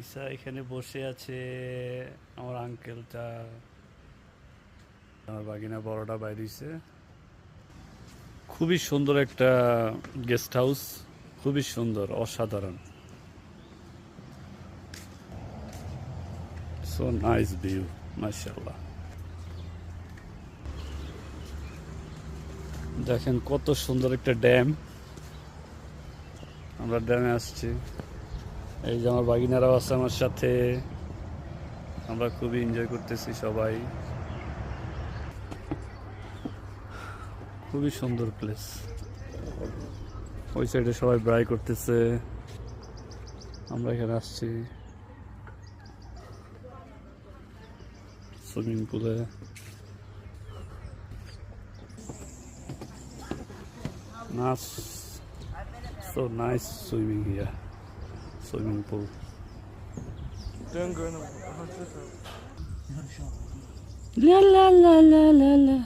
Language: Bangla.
ঈশা এখানে বসে আছে, আমার আঙ্কেলটা, আমার বাগিনা বড়টা বাইরেছে। খুবই সুন্দর একটা গেস্ট হাউস, খুবই সুন্দর, অসাধারণ। সো নাইস ভিউ, মাশাআল্লাহ। দেখেন কত সুন্দর একটা ড্যাম। আমরা ড্যামে আসছি, এই যে আমার বাগিনারাও আছে আমার সাথে, আমরা খুবই এনজয় করতেছি সবাই। খুবই সুন্দর প্লেস। ওই সাইডে সবাই ব্রাই করতেছে, আমরা এখানে আসছি সুইমিং পুলে। So nice swimming here, swimming pool. La la la la la la.